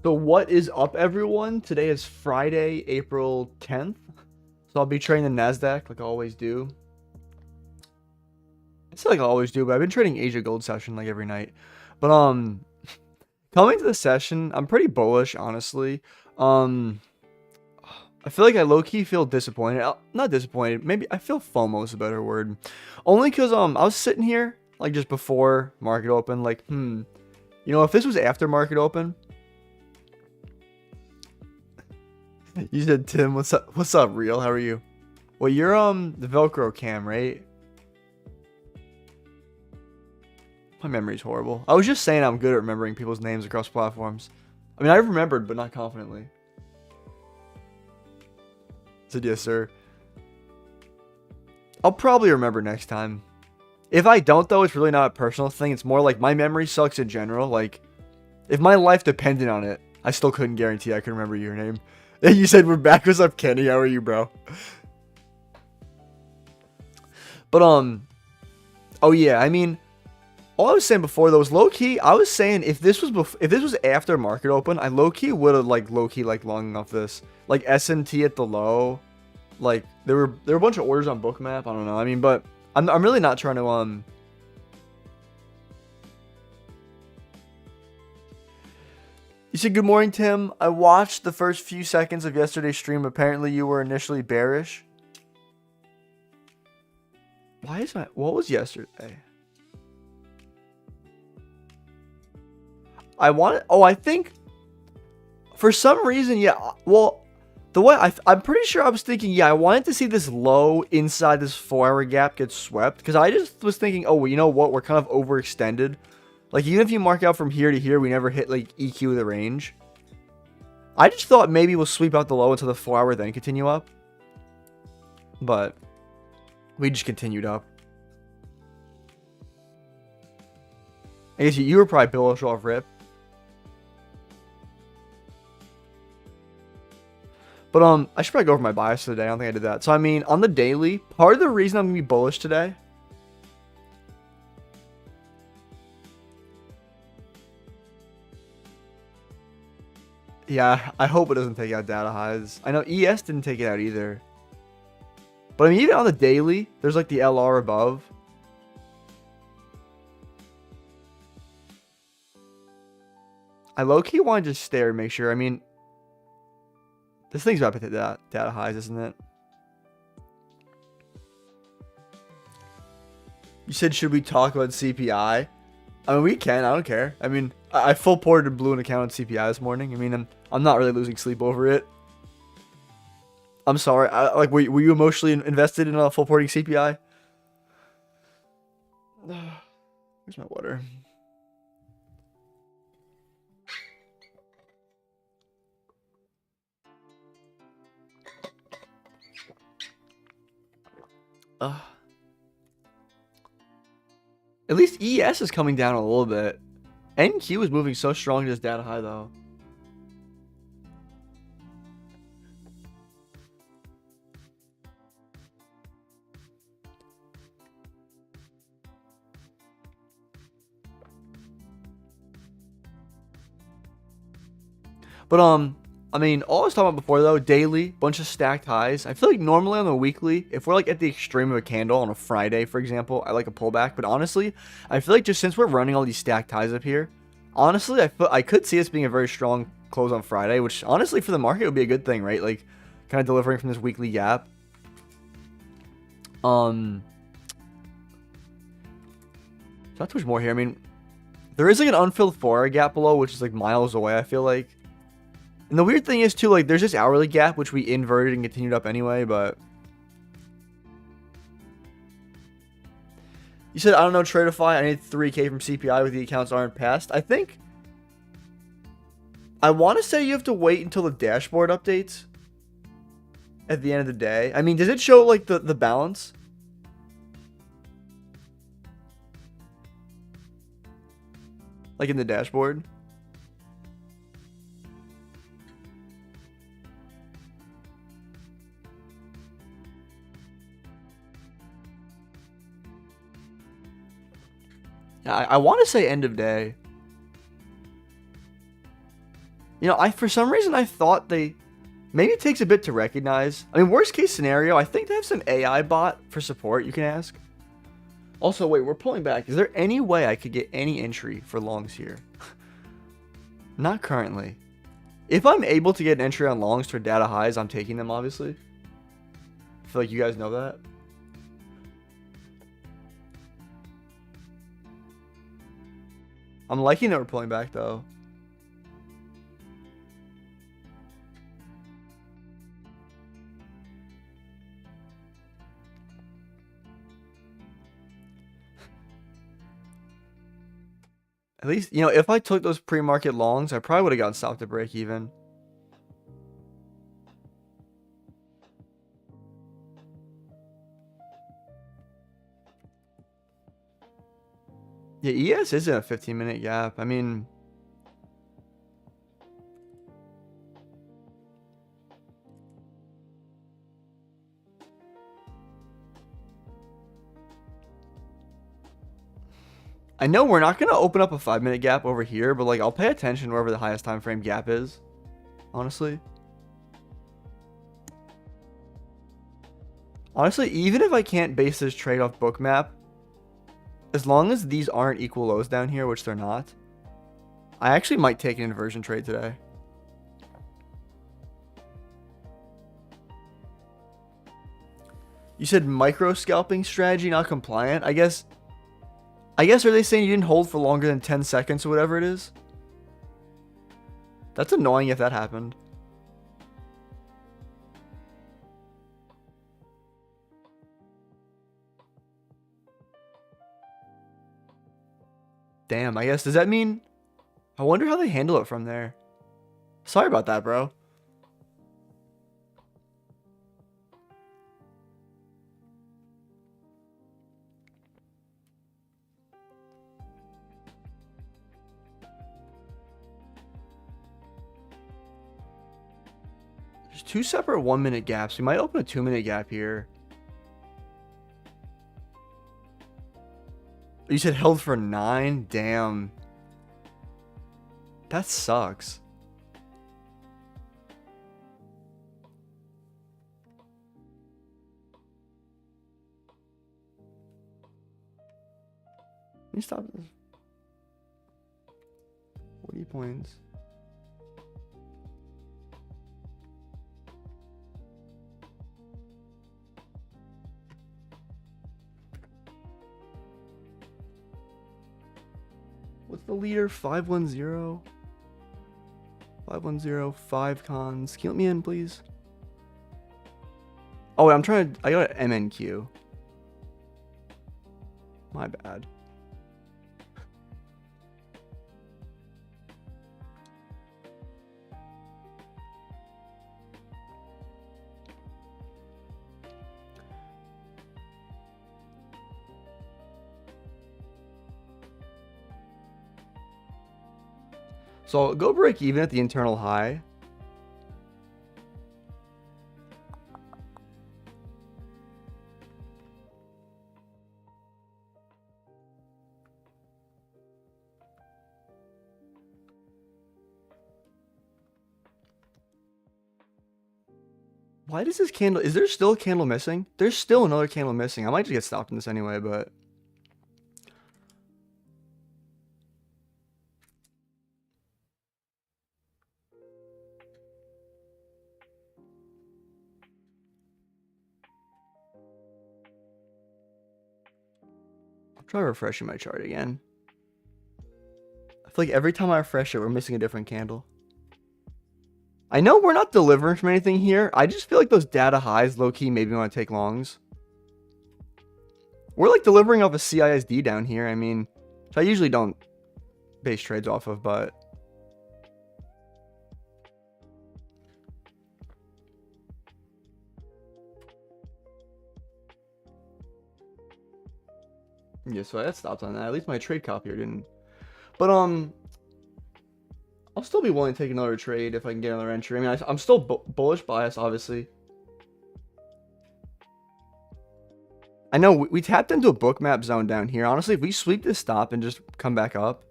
So what is up, everyone? Today is Friday, April 10th. So I'll be trading the Nasdaq like I always do. It's like I always do, but I've been trading Asia Gold session like every night. But coming to the session, I'm pretty bullish, honestly. I feel like I low-key feel disappointed. Not disappointed. Maybe I feel FOMO is a better word. Only because I was sitting here like just before market open, like, if this was after market open. You said, Tim, what's up? What's up, Real? How are you? Well, you're the Velcro cam, right? My memory's horrible. I was just saying I'm good at remembering people's names across platforms. I mean, I remembered, but not confidently. I said, yes, sir. I'll probably remember next time. If I don't, though, it's really not a personal thing. It's more like my memory sucks in general. Like, if my life depended on it, I still couldn't guarantee I could remember your name. You said we're back. What's up, Kenny? How are you, bro? But, oh yeah, I mean, all I was saying before though was low-key, I was saying if this was after market open, I low-key would have low-key long off this. Like S&T at the low. Like there were a bunch of orders on Bookmap, I don't know. I mean, but I'm really not trying to You said good morning, Tim. I watched the first few seconds of yesterday's stream. Apparently you were initially bearish. What was yesterday? I think for some reason, yeah. Well, the way I'm pretty sure I was thinking, yeah, I wanted to see this low inside this 4-hour gap get swept because I just was thinking, oh, you know what? We're kind of overextended. Like, even if you mark out from here to here, we never hit like EQ the range. I just thought maybe we'll sweep out the low until the 4-hour, then continue up. But we just continued up. I guess you were probably bullish off rip. But I should probably go over my bias today. I don't think I did that. So I mean, on the daily, part of the reason I'm gonna be bullish today. Yeah, I hope it doesn't take out data highs. I know ES didn't take it out either. But I mean, even on the daily, there's like the LR above. I low-key want to just stare and make sure. I mean, this thing's about to hit data highs, isn't it? You said, should we talk about CPI? I mean, we can. I don't care. I mean, I full ported blue an account on CPI this morning. I mean, I'm not really losing sleep over it. I'm sorry. Were you emotionally invested in full porting CPI? Where's my water? At least ES is coming down a little bit. NQ is moving so strong to this data high, though. But, I mean, all I was talking about before, though, daily, bunch of stacked highs. I feel like normally on the weekly, if we're, like, at the extreme of a candle on a Friday, for example, I like a pullback. But honestly, I feel like just since we're running all these stacked highs up here, honestly, I could see us being a very strong close on Friday, which, honestly, for the market would be a good thing, right? Like, kind of delivering from this weekly gap. Not too much more here. I mean, there is, like, an unfilled 4-hour gap below, which is, like, miles away, I feel like. And the weird thing is, too, like, there's this hourly gap, which we inverted and continued up anyway, but... You said, I don't know, Tradeify, I need 3K from CPI with the accounts aren't passed. I think... I want to say you have to wait until the dashboard updates. At the end of the day. I mean, does it show, like, the balance? Like, in the dashboard? I want to say end of day. You know, for some reason I thought maybe it takes a bit to recognize. I mean, worst case scenario, I think they have some AI bot for support you can ask. Also, wait, we're pulling back. Is there any way I could get any entry for longs here? Not currently. If I'm able to get an entry on longs for data highs, I'm taking them, obviously. I feel like you guys know that. I'm liking that we're pulling back, though. At least, you know, if I took those pre-market longs, I probably would have gotten stopped at break even. Yeah, ES isn't a 15-minute gap. I mean, I know we're not going to open up a 5-minute gap over here, but like I'll pay attention wherever the highest time frame gap is, honestly. Honestly, even if I can't base this trade off bookmap, as long as these aren't equal lows down here, which they're not, I actually might take an inversion trade today. You said micro scalping strategy not compliant? I guess are they saying you didn't hold for longer than 10 seconds or whatever it is? That's annoying if that happened. Damn, I guess, does that mean... I wonder how they handle it from there. Sorry about that, bro. There's two separate 1-minute gaps. We might open a 2-minute gap here. You said held for 9? Damn. That sucks. Let me stop this. 40 points. What's the leader? 510? 510, 5 cons. Can you let me in, please? Oh, wait, I got an MNQ. My bad. So I'll go break even at the internal high. Why does this candle... Is there still a candle missing? There's still another candle missing. I might just get stopped in this anyway, but... Try refreshing my chart again. I feel like every time I refresh it, we're missing a different candle. I know we're not delivering from anything here. I just feel like those data highs, low-key, maybe want to take longs. We're like delivering off a CISD down here. I mean, which I usually don't base trades off of, but... Yeah, so I had stopped on that. At least my trade copier didn't. But, I'll still be willing to take another trade if I can get another entry. I mean, I'm still bullish bias, obviously. I know we tapped into a bookmap zone down here. Honestly, if we sweep this stop and just come back up.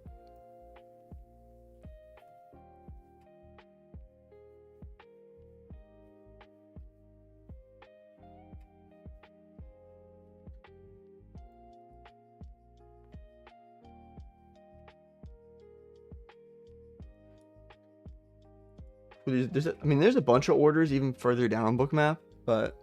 I mean, there's a bunch of orders even further down on Bookmap, but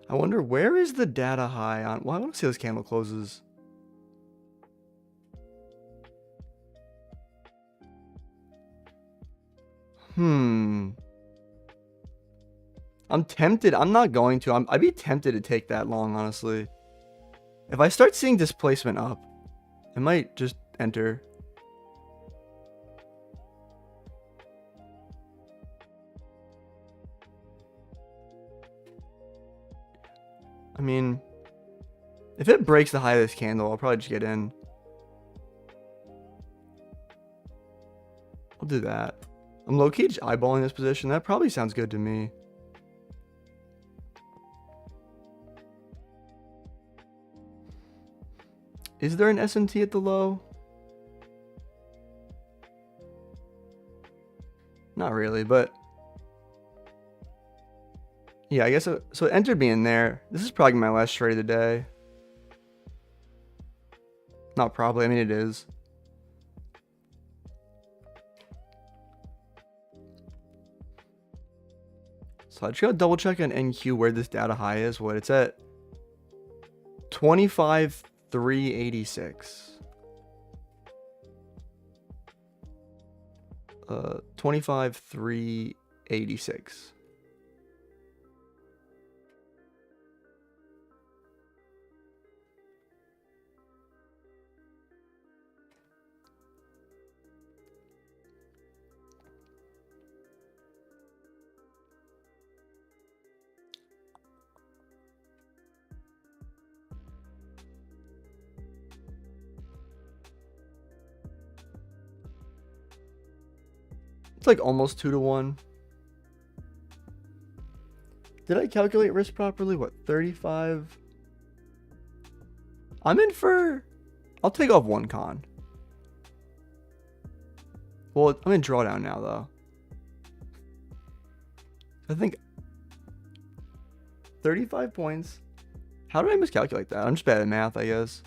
I wonder where is the data high on. Well, I want to see how this candle closes. I'm tempted. I'm not going to. I'd be tempted to take that long, honestly. If I start seeing displacement up, I might just enter. I mean, if it breaks the high of this candle, I'll probably just get in. I'll do that. I'm low-key just eyeballing this position. That probably sounds good to me. Is there an S&T at the low? Not really, but yeah, I guess so. It entered me in there. This is probably my last trade of the day. Not probably. I mean, it is. So I just gotta double check on NQ where this data high is. What it's at? 25,386. 25,386. It's like almost 2 to 1. Did I calculate risk properly? What, 35? I'm in for... I'll take off 1 con. Well, I'm in drawdown now, though. I think 35 points. How did I miscalculate that? I'm just bad at math, I guess.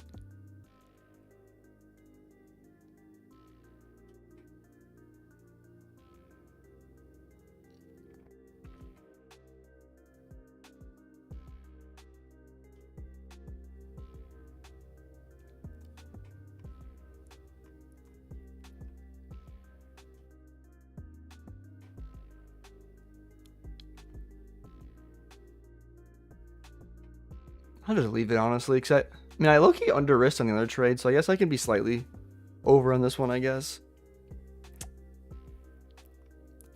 I'll just leave it, honestly, because I low-key under risked on the other trade, so I guess I can be slightly over on this one, I guess.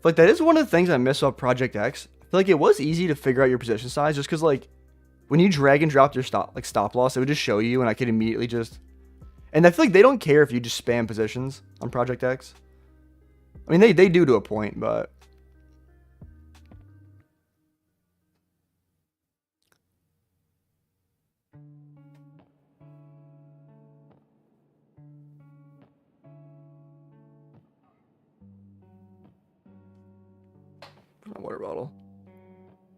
Like, that is one of the things I miss about Project X. I feel like it was easy to figure out your position size, just because, like, when you drag and drop your stop loss, it would just show you, and I could immediately just... And I feel like they don't care if you just spam positions on Project X. I mean, they do to a point, but... My water bottle.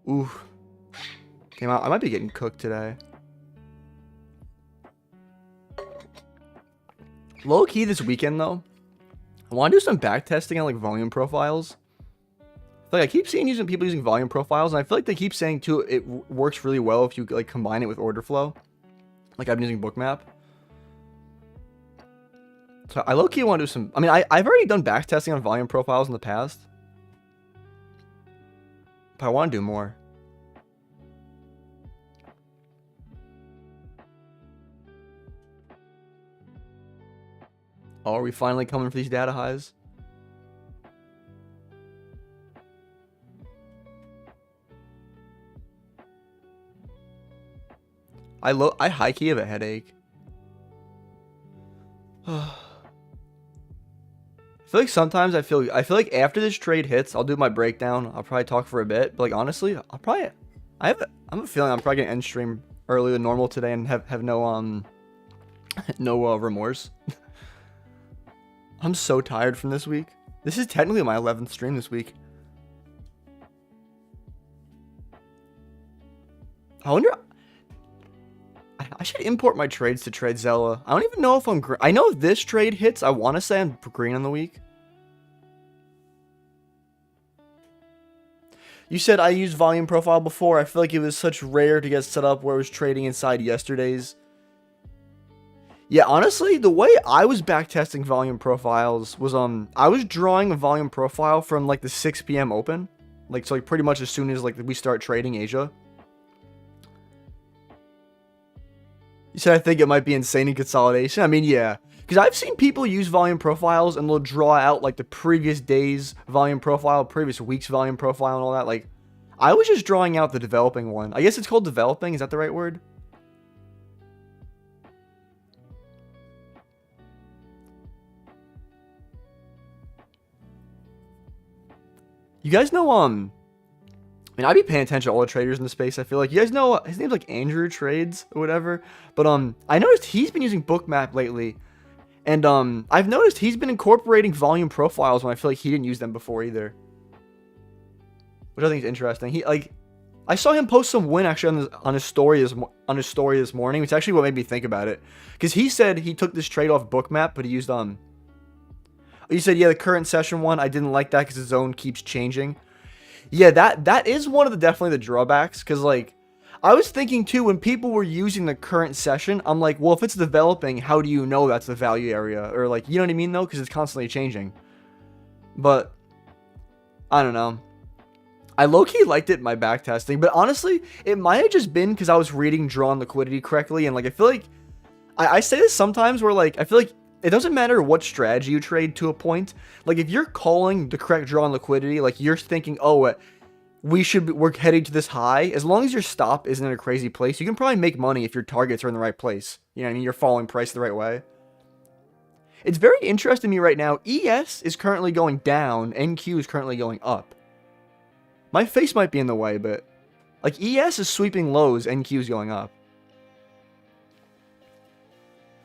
Ooh. Came out. I might be getting cooked today. Low key this weekend though. I want to do some back testing on like volume profiles. Like I keep seeing people using volume profiles, and I feel like they keep saying too it works really well if you like combine it with order flow. Like I've been using Bookmap. So I low key want to do some. I mean, I've already done back testing on volume profiles in the past. But I want to do more. Oh, are we finally coming for these data highs? I high key have a headache. I feel like sometimes I feel like after this trade hits, I'll do my breakdown. I'll probably talk for a bit. But like honestly, I'm a feeling I'm probably gonna end stream earlier than normal today and have no no remorse. I'm so tired from this week. This is technically my 11th stream this week. I wonder. I should import my trades to TradeZella. I don't even know if I'm green. I know if this trade hits, I want to say I'm green on the week. You said I used volume profile before. I feel like it was such rare to get set up where I was trading inside yesterday's. Yeah, honestly, the way I was backtesting volume profiles was I was drawing a volume profile from like the 6 p.m. open. Like so like pretty much as soon as like we start trading Asia. You said I think it might be insane in consolidation. I mean, yeah. Because I've seen people use volume profiles and they'll draw out like the previous day's volume profile, previous week's volume profile and all that. Like, I was just drawing out the developing one. I guess it's called developing. Is that the right word? You guys know, I mean, I'd be paying attention to all the traders in the space. I feel like you guys know his name's like Andrew Trades or whatever. But I noticed he's been using Bookmap lately, and I've noticed he's been incorporating volume profiles when I feel like he didn't use them before either, which I think is interesting. I saw him post some win actually on his story this morning, which actually what made me think about it, because he said he took this trade off Bookmap, but he used He said yeah the current session one I didn't like that because the zone keeps changing. Yeah, that is one of the definitely the drawbacks, because like I was thinking too when people were using the current session, I'm like, well, if it's developing, how do you know that's the value area, or like, you know what I mean though, because it's constantly changing. But I don't know. I low-key liked it in my backtesting, but honestly, it might have just been because I was reading drawn liquidity correctly, and like I feel like I say this sometimes where like I feel like it doesn't matter what strategy you trade to a point. Like if you're calling the correct draw on liquidity, like you're thinking, oh, we're heading to this high. As long as your stop isn't in a crazy place, you can probably make money if your targets are in the right place. You know what I mean? You're following price the right way. It's very interesting to me right now. ES is currently going down. NQ is currently going up. My face might be in the way, but like ES is sweeping lows. NQ is going up.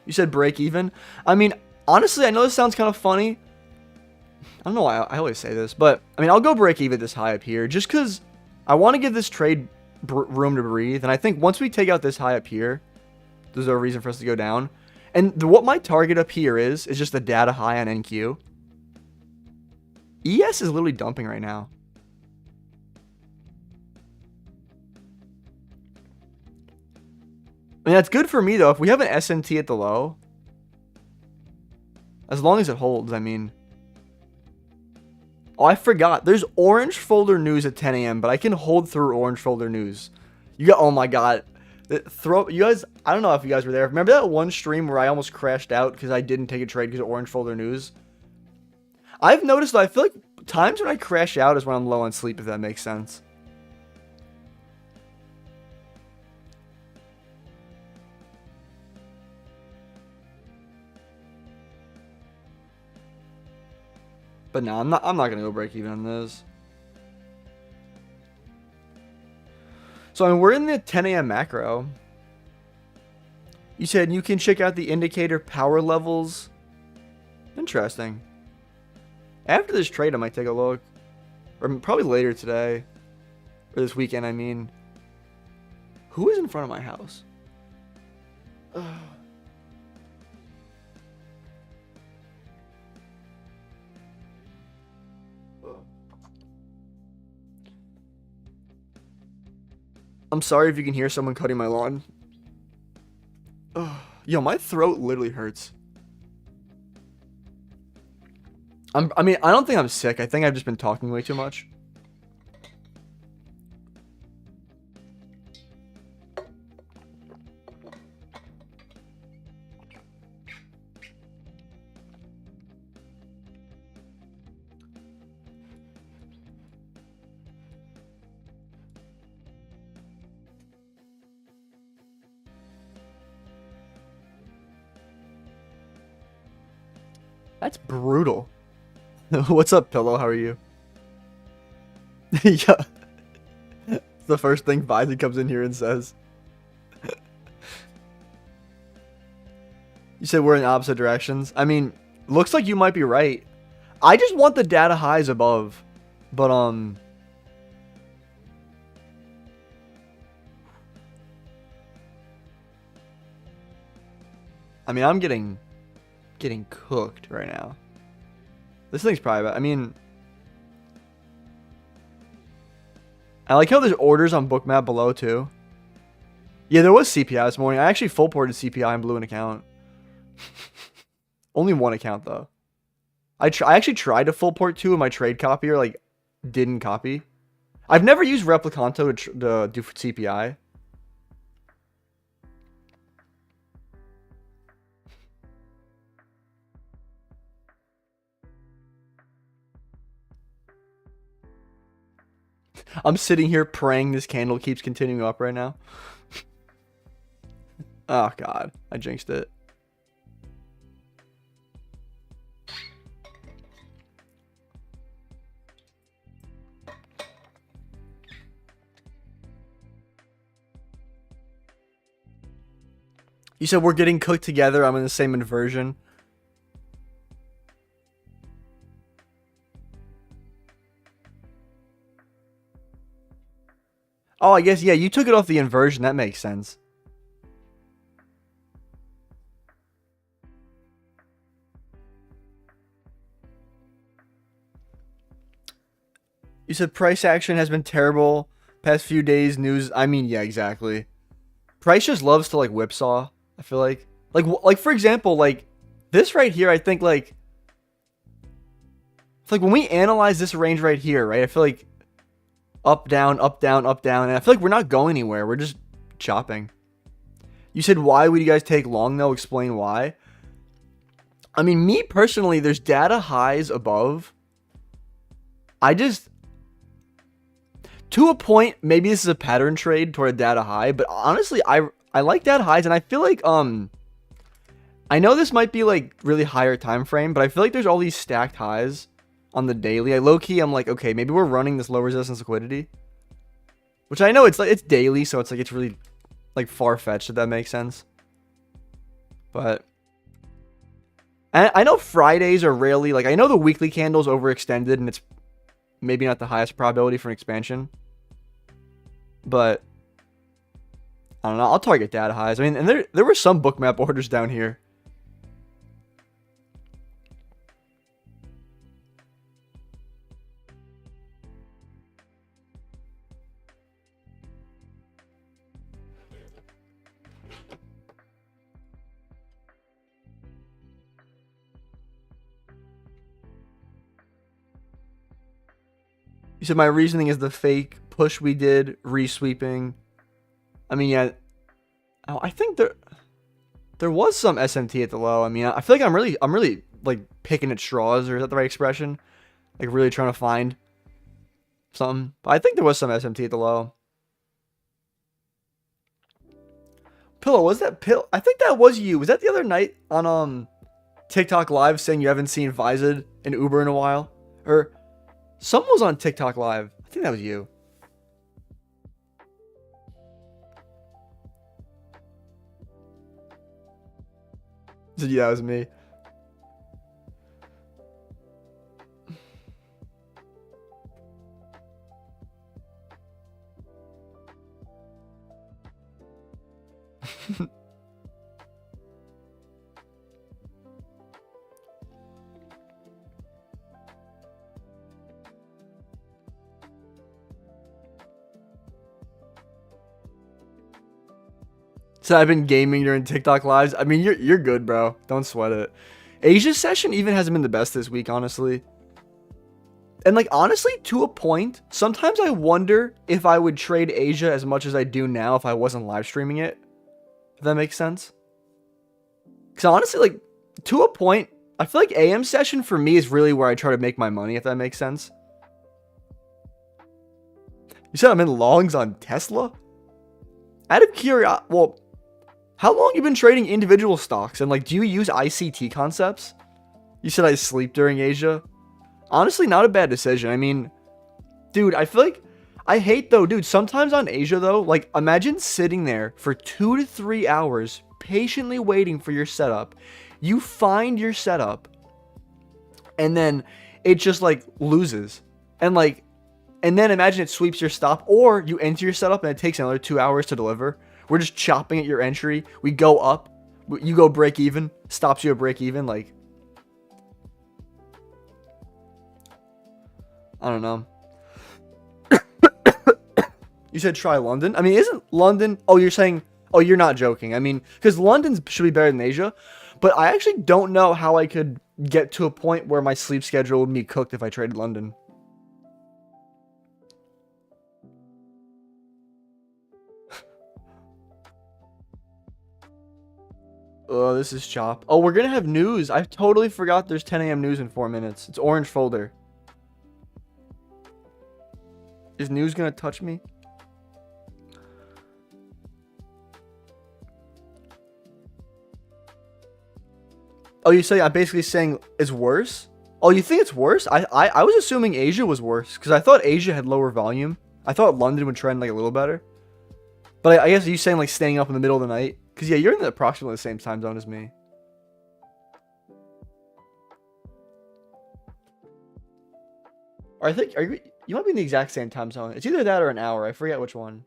You said break even? I mean, honestly, I know this sounds kind of funny. I don't know why I always say this, but I mean, I'll go break even this high up here just because I want to give this trade room to breathe. And I think once we take out this high up here, there's no reason for us to go down. And what my target up here is just the data high on NQ. ES is literally dumping right now. I mean, that's good for me, though. If we have an SNT at the low, as long as it holds, I mean. Oh, I forgot. There's orange folder news at 10 a.m., but I can hold through orange folder news. Oh my god. You guys, I don't know if you guys were there. Remember that one stream where I almost crashed out because I didn't take a trade because of orange folder news? I've noticed that I feel like times when I crash out is when I'm low on sleep, if that makes sense. But no, I'm not gonna go break even on this. So I mean, we're in the 10 a.m. macro. You said you can check out the indicator power levels. Interesting. After this trade, I might take a look. Or probably later today. Or this weekend, I mean. Who is in front of my house? I'm sorry if you can hear someone cutting my lawn. Yo, my throat literally hurts. I mean, I don't think I'm sick. I think I've just been talking way too much. That's brutal. What's up, Pillow? How are you? Yeah. The first thing Biden comes in here and says. You said we're in opposite directions. I mean, looks like you might be right. I just want the data highs above. But, I mean, I'm getting cooked right now. This thing's probably about, I mean, I like how there's orders on Bookmap below, too. Yeah, there was CPI this morning. I actually full ported CPI and blew an account. Only one account, though. I actually tried to full port 2 and my trade copier, like, didn't copy. I've never used Replicanto to do CPI. I'm sitting here praying this candle keeps continuing up right now. Oh, God. I jinxed it. You said we're getting cooked together. I'm in the same inversion. Oh, I guess, yeah, you took it off the inversion. That makes sense. You said price action has been terrible past few days. News. I mean, yeah, exactly. Price just loves to, like, whipsaw. I feel like. Like for example, like, this right here, I think, like, it's like when we analyze this range right here, right? I feel like up, down, up, down, up, down. And I feel like we're not going anywhere. We're just chopping. You said, why would you guys take long, though? Explain why. I mean, me personally, there's data highs above. I just... To a point, maybe this is a pattern trade toward a data high. But honestly, I like data highs. And I feel like... I know this might be, like, really higher time frame. But I feel like there's all these stacked highs on the daily. I low-key, I'm like, okay, maybe we're running this low resistance liquidity. Which I know it's like it's daily, so it's like it's really like far-fetched, if that makes sense. But I know Fridays are rarely, like, I know the weekly candle's overextended and it's maybe not the highest probability for an expansion. But I don't know, I'll target data highs. I mean, and there were some bookmap orders down here. You said my reasoning is the fake push we did, resweeping. I mean, yeah, I think there was some SMT at the low. I mean, I feel like I'm really like picking at straws, or is that the right expression? Like really trying to find something. But I think there was some SMT at the low. Pillow, was that Pill? I think that was you. Was that the other night on TikTok Live saying you haven't seen Vised and Uber in a while? Or someone was on TikTok Live. I think that was you. So yeah, that was me. So I've been gaming during TikTok lives. I mean, you're good, bro. Don't sweat it. Asia's session even hasn't been the best this week, honestly. And like, honestly, to a point, sometimes I wonder if I would trade Asia as much as I do now if I wasn't live streaming it. If that makes sense. Because honestly, like, to a point, I feel like AM session for me is really where I try to make my money, if that makes sense. You said I'm in longs on Tesla? Out of curiosity, well, how long you been trading individual stocks? And like, do you use ICT concepts? You said I sleep during Asia. Honestly, not a bad decision. I mean, dude, I feel like I hate though, dude. Sometimes on Asia though, like imagine sitting there for 2 to 3 hours, patiently waiting for your setup. You find your setup, and then it just like loses, and like, and then imagine it sweeps your stop, or you enter your setup and it takes another 2 hours to deliver. We're just chopping at your entry. We go up, you go break even, stops you at break even. Like, I don't know. You said try London. I mean, isn't London? Oh, you're saying? Oh, you're not joking. I mean, because London should be better than Asia, but I actually don't know how I could get to a point where my sleep schedule would be cooked if I traded London. Oh, this is chop. Oh, we're gonna have news. I totally forgot there's 10 a.m. news in 4 minutes. It's orange folder. Is news gonna touch me? Oh, you say I'm basically saying it's worse? Oh, you think it's worse? I was assuming Asia was worse because I thought Asia had lower volume. I thought London would trend like a little better. But I guess you saying like staying up in the middle of the night? Because yeah, you're in the approximately the same time zone as me. Or I think you might be in the exact same time zone. It's either that or an hour. I forget which one.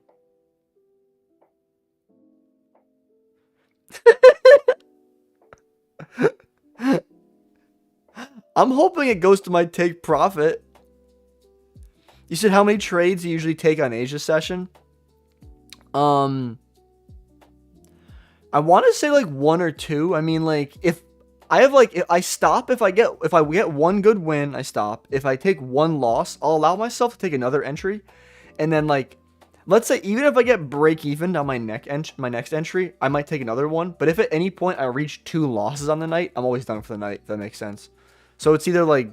I'm hoping it goes to my take profit. You said how many trades you usually take on Asia session? I want to say like 1 or 2. I mean, like if I have like if I stop if I get one good win, I stop. If I take one loss, I'll allow myself to take another entry, and then like let's say even if I get break even on my next entry, I might take another one. But if at any point I reach 2 losses on the night, I'm always done for the night. If that makes sense. So it's either like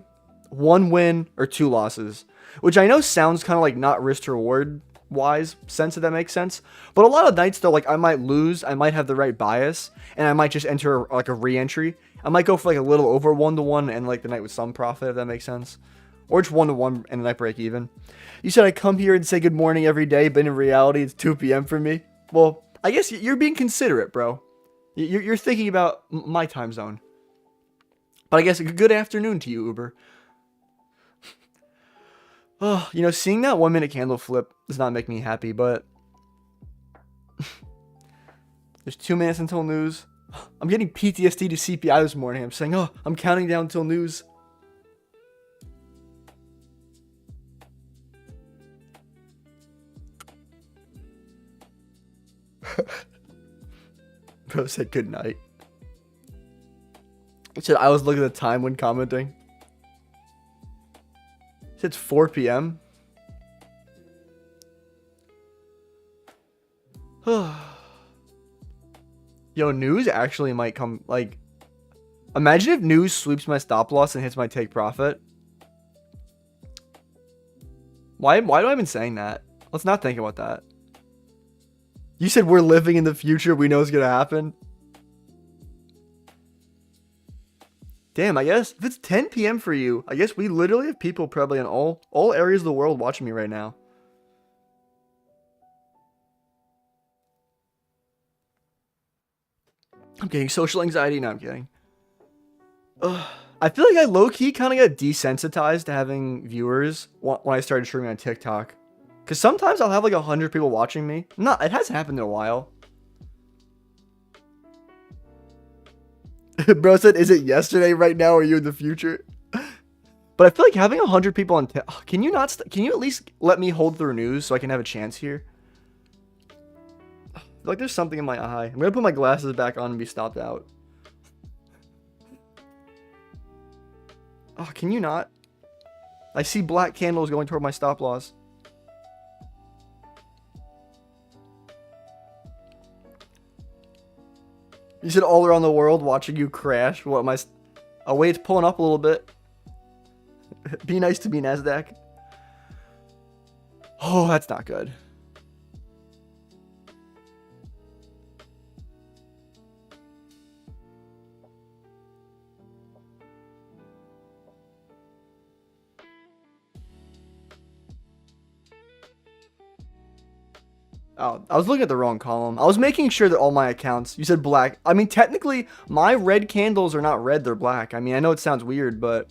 1 win or 2 losses, which I know sounds kind of like not risk to reward wise sense, if that makes sense. But a lot of nights though, like I might lose, I might have the right bias, and I might just enter like a re-entry. I might go for like a little over 1-to-1 and like the night with some profit, if that makes sense. Or just 1-to-1 and the night break even. You said I come here and say good morning every day, but in reality it's 2 p.m. for me. Well, I guess you're being considerate, bro. You're thinking about my time zone. But I guess a good afternoon to you, Uber. Oh, you know, seeing that 1-minute candle flip does not make me happy, but there's 2 minutes until news. I'm getting PTSD to CPI this morning. I'm saying, oh, I'm counting down until news. Bro said good night. He said I was looking at the time when commenting. He said it's 4 p.m. Yo, news actually might come, like, imagine if news sweeps my stop loss and hits my take profit. Why do I even saying that? Let's not think about that. You said we're living in the future. We know it's gonna happen. Damn, I guess if it's 10 p.m. for you, I guess we literally have people probably in all areas of the world watching me right now. I'm getting social anxiety. No, I'm kidding. Ugh. I feel like I low-key kind of got desensitized to having viewers when I started streaming on TikTok. Because sometimes I'll have like 100 people watching me. It hasn't happened in a while. Bro said, is it yesterday right now or are you in the future? But I feel like having 100 people on can you at least let me hold through news so I can have a chance here? I feel like there's something in my eye. I'm gonna put my glasses back on and be stopped out. Oh, can you not? I see black candles going toward my stop loss. You said all around the world watching you crash. What am I? Oh wait, it's pulling up a little bit. Be nice to me, Nasdaq. Oh, that's not good. Oh, I was looking at the wrong column. I was making sure that all my accounts, you said black. I mean, technically, my red candles are not red, they're black. I mean, I know it sounds weird, but...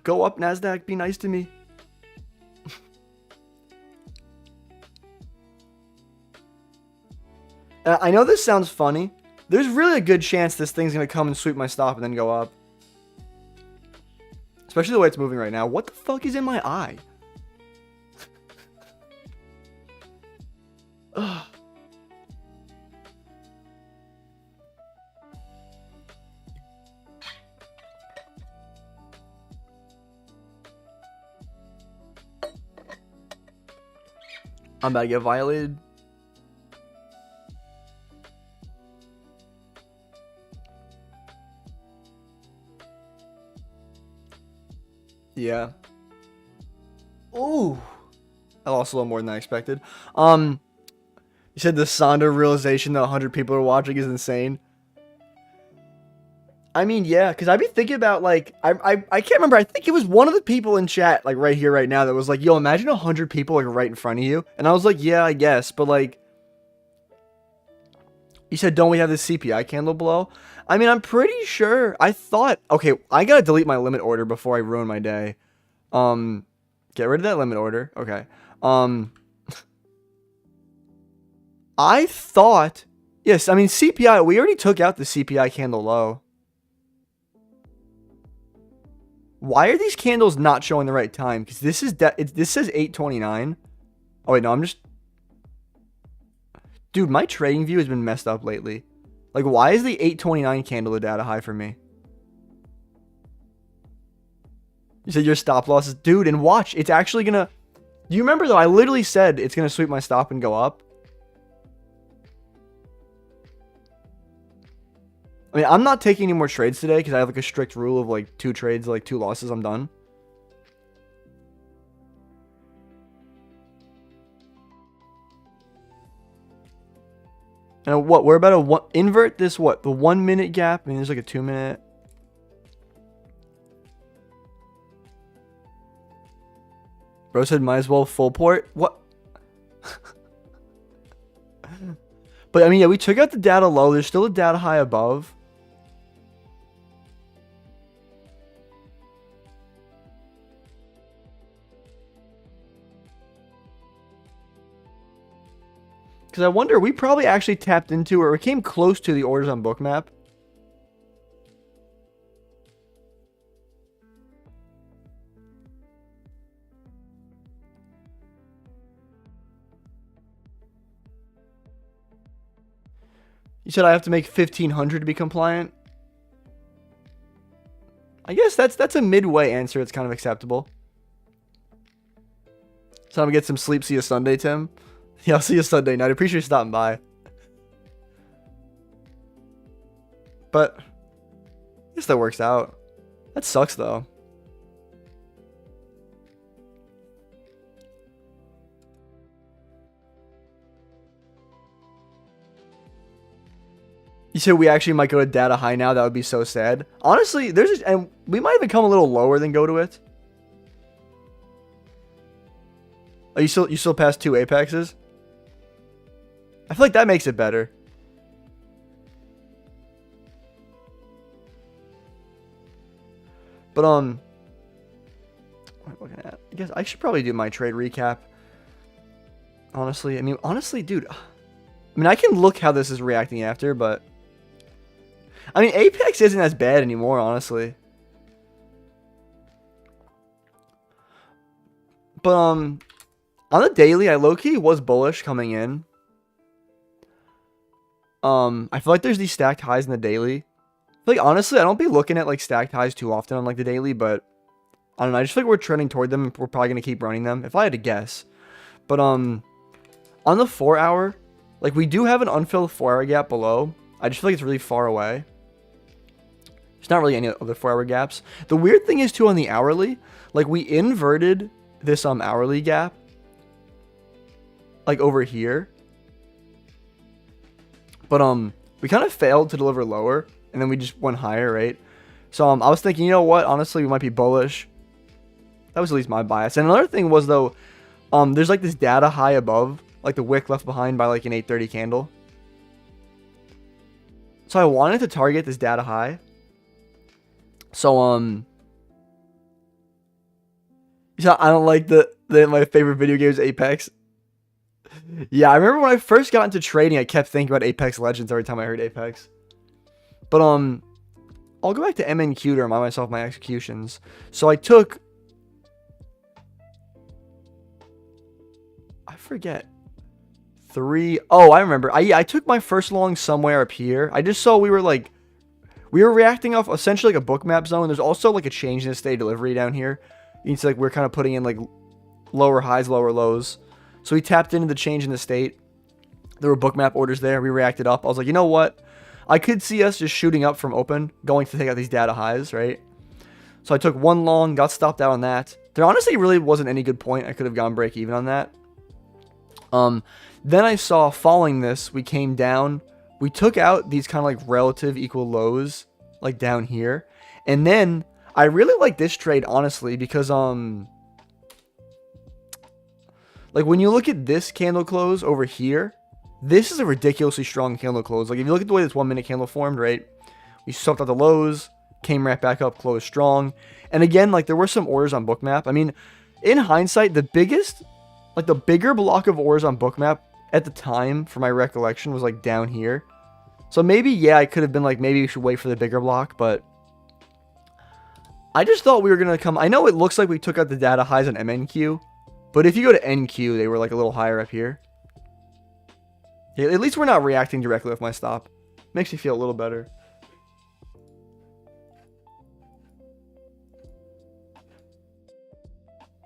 Go up, Nasdaq, be nice to me. I know this sounds funny. There's really a good chance this thing's going to come and sweep my stop and then go up. Especially the way it's moving right now. What the fuck is in my eye? Ugh. I'm about to get violated. Yeah. Ooh. I lost a little more than I expected. You said the Sonder realization that 100 people are watching is insane. I mean, yeah, because I'd be thinking about, like, I can't remember. I think it was one of the people in chat, like, right here, right now, that was like, yo, imagine 100 people, like, right in front of you. And I was like, yeah, I guess. But, like, you said, don't we have this CPI candle below? I mean, I'm pretty sure. I thought, okay, I gotta delete my limit order before I ruin my day. Get rid of that limit order. Okay. I thought, yes, I mean, CPI, we already took out the CPI candle low. Why are these candles not showing the right time? Because this is this says 8:29. Oh wait, no, I'm just, dude, my trading view has been messed up lately. Like, why is the 8:29 candle the data high for me? You said your stop losses, dude, and watch, it's actually gonna. Do you remember though? I literally said it's gonna sweep my stop and go up. I mean, I'm not taking any more trades today because I have like a strict rule of like 2 trades, like 2 losses, I'm done. And what? We're about to invert this, what? The 1 minute gap? I mean, there's like a 2 minute. Bro said might as well full port. What? But I mean, yeah, we took out the data low. There's still a data high above. Because I wonder, we probably actually tapped into or came close to the orders on Bookmap. You said I have to make 1,500 to be compliant. I guess that's a midway answer. It's kind of acceptable. So I'm gonna get some sleep. See you Sunday, Tim. Yeah, I'll see you Sunday night. I appreciate you stopping by. But I guess that works out. That sucks though. You said we actually might go to data high now. That would be so sad. Honestly, and we might even come a little lower than go to it. Oh, you still passed 2 apexes? I feel like that makes it better. But what am I looking at? I guess I should probably do my trade recap. Honestly, I mean, dude. I mean, I can look how this is reacting after, but I mean, Apex isn't as bad anymore, honestly. But on the daily, I low-key was bullish coming in. I feel like there's these stacked highs in the daily. I feel like, honestly, I don't be looking at like stacked highs too often on like the daily, but I don't know. I just feel like we're trending toward them. And we're probably gonna keep running them if I had to guess. But on the 4 hour, like we do have an unfilled 4 hour gap below. I just feel like it's really far away. There's not really any other 4 hour gaps. The weird thing is too on the hourly, like we inverted this hourly gap, like over here. But we kind of failed to deliver lower, and then we just went higher, right? So I was thinking, you know what? Honestly, we might be bullish. That was at least my bias. And another thing was, though, there's like this data high above, like the wick left behind by like an 830 candle. So I wanted to target this data high. So, yeah, I don't like my favorite video game is Apex. Yeah, I remember when I first got into trading, I kept thinking about Apex Legends every time I heard Apex. But, I'll go back to MNQ to remind myself of my executions. So I took... I forget. 3... Oh, I remember. I took my first long somewhere up here. I just saw we were reacting off essentially like a bookmap zone. There's also like a change in the state delivery down here. You can see like we're kind of putting in like lower highs, lower lows. So we tapped into the change in the state. There were bookmap orders there. We reacted up. I was like, you know what? I could see us just shooting up from open, going to take out these data highs, right? So I took one long, got stopped out on that. There honestly really wasn't any good point. I could have gone break even on that. Then I saw following this, we came down. We took out these kind of like relative equal lows, like down here. And then I really like this trade, honestly, because like when you look at this candle close over here, this is a ridiculously strong candle close. Like if you look at the way this 1 minute candle formed, right? We sucked out the lows, came right back up, closed strong. And again, like there were some orders on bookmap. I mean, in hindsight, the bigger block of orders on bookmap at the time, for my recollection, was like down here. So maybe, yeah, I could have been like, maybe we should wait for the bigger block, but I just thought we were going to come. I know it looks like we took out the data highs on MNQ, but if you go to NQ, they were like a little higher up here. Yeah, at least we're not reacting directly with my stop. Makes me feel a little better.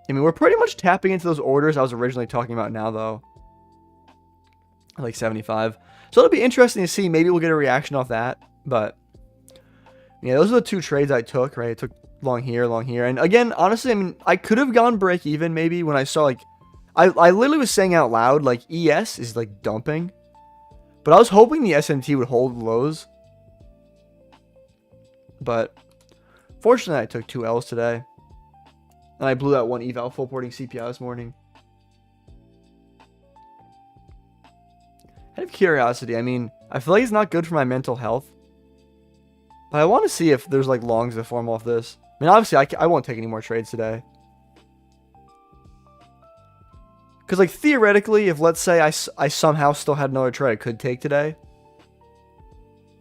I mean, we're pretty much tapping into those orders I was originally talking about now, though. Like 75. So it'll be interesting to see. Maybe we'll get a reaction off that. But, yeah, those are the two trades I took, right? I took long here, long here. And again, honestly, I mean, I could have gone break even maybe when I saw, like, I literally was saying out loud, like, ES is, like, dumping. But I was hoping the SMT would hold lows. But, fortunately, I took 2 L's today. And I blew that one eval full porting CPI this morning. Out of curiosity, I mean, I feel like it's not good for my mental health. But I want to see if there's, like, longs that form off this. I mean, obviously, I won't take any more trades today. Because, like, theoretically, if, let's say, I somehow still had another trade I could take today.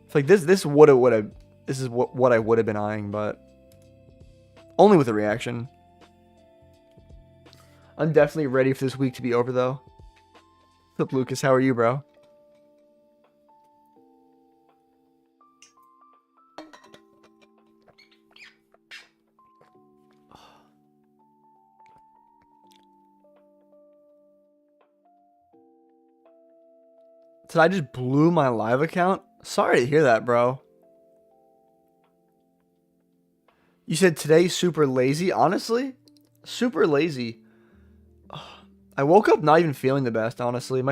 It's like, this is what I would have been eyeing, but only with a reaction. I'm definitely ready for this week to be over, though. What's up, Lucas? How are you, bro? Did I just blew my live account? Sorry to hear that, bro. You said today's super lazy? Honestly? Super lazy. I woke up not even feeling the best, honestly.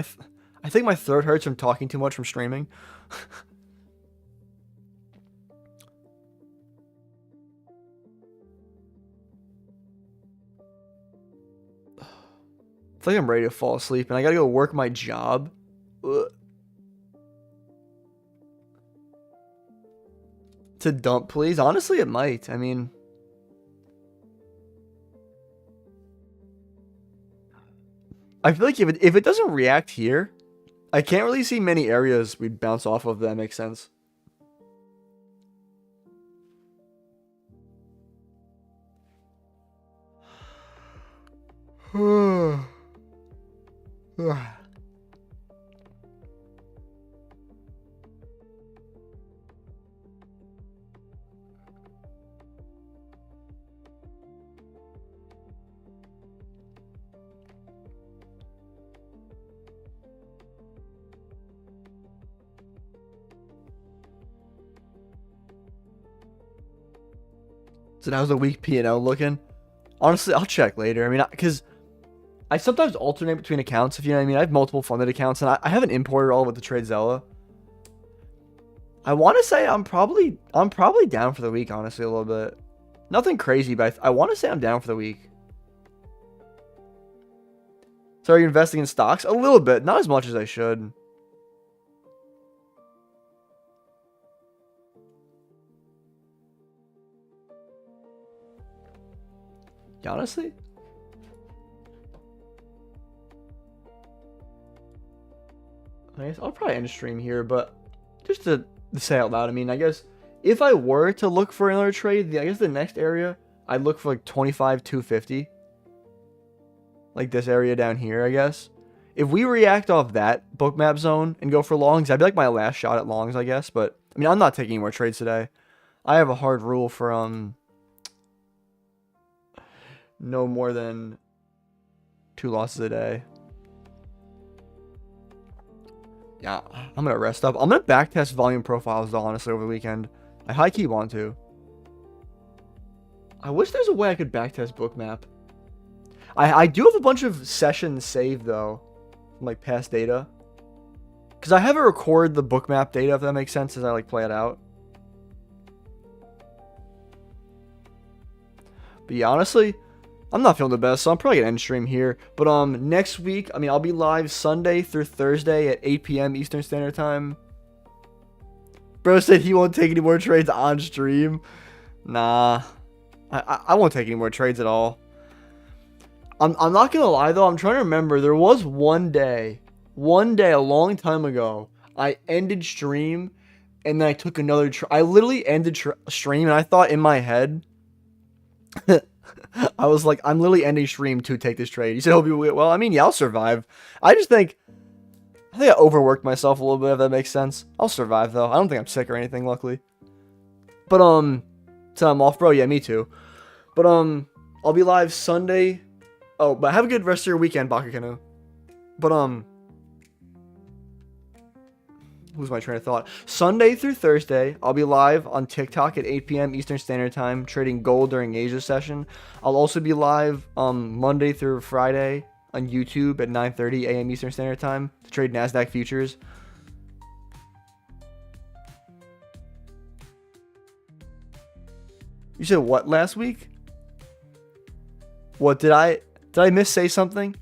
I think my throat hurts from talking too much from streaming. I feel like I'm ready to fall asleep, and I gotta go work my job. Ugh. To dump, please? Honestly, it might. I mean, I feel like if it doesn't react here, I can't really see many areas we'd bounce off of. That makes sense. So how's the week P&L looking? Honestly, I'll check later. I mean, because I sometimes alternate between accounts, if you know what I mean. I have multiple funded accounts, and I haven't imported all with the TradeZella. I want to say I'm probably down for the week, honestly, a little bit. Nothing crazy, but I want to say I'm down for the week. So are you investing in stocks? A little bit, not as much as I should. Yeah, honestly, I guess I'll probably end stream here, but just to say out loud, I mean, I guess if I were to look for another trade, I guess the next area, I'd look for like 25,250. Like this area down here, I guess. If we react off that bookmap zone and go for longs, that'd be like my last shot at longs, I guess. But, I mean, I'm not taking any more trades today. I have a hard rule for, no more than 2 losses a day. Yeah, I'm going to rest up. I'm going to backtest volume profiles, though, honestly, over the weekend. I high-key want to. I wish there's a way I could backtest bookmap. I do have a bunch of sessions saved, though, from, like, past data. Because I haven't recorded the bookmap data, if that makes sense, as I, like, play it out. But, yeah, honestly, I'm not feeling the best, so I'm probably going to end stream here. But, next week, I mean, I'll be live Sunday through Thursday at 8 p.m. Eastern Standard Time. Bro said he won't take any more trades on stream. Nah. I won't take any more trades at all. I'm not gonna lie though, I'm trying to remember, there was one day a long time ago, I ended stream, and then I took another I literally ended stream, and I thought in my head, I was like, I'm literally ending stream to take this trade. He said, hope you will. Well, I mean, yeah, I'll survive. I think I overworked myself a little bit, if that makes sense. I'll survive though. I don't think I'm sick or anything, luckily. But, so I'm off, bro. Yeah, me too. But, I'll be live Sunday. Oh, but have a good rest of your weekend, Bakakenu. But, lose my train of thought. Sunday through Thursday, I'll be live on TikTok at 8 p.m. Eastern Standard Time, trading gold during Asia session. I'll also be live, Monday through Friday on YouTube at 9:30 a.m. Eastern Standard Time to trade Nasdaq futures. You said what last week? What did I miss-say something?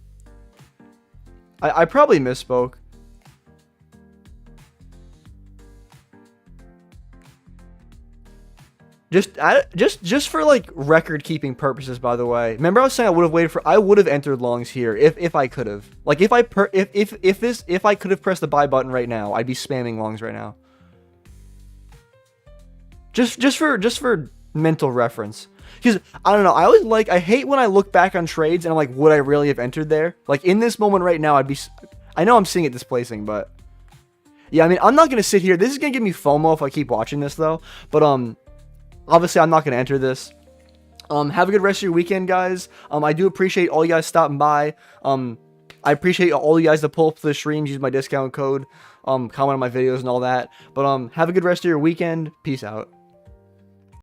I probably misspoke. Just for like record keeping purposes, by the way. Remember I was saying I would have entered longs here if I could have. Like if I could have pressed the buy button right now, I'd be spamming longs right now. Just for mental reference. Because I don't know, I hate when I look back on trades and I'm like, would I really have entered there? Like in this moment right now, I know I'm seeing it displacing, but yeah, I mean, I'm not gonna sit here. This is gonna give me FOMO if I keep watching this though. But obviously, I'm not going to enter this. Have a good rest of your weekend, guys. I do appreciate all you guys stopping by. I appreciate all you guys that pull up the streams, use my discount code, comment on my videos and all that. But have a good rest of your weekend. Peace out.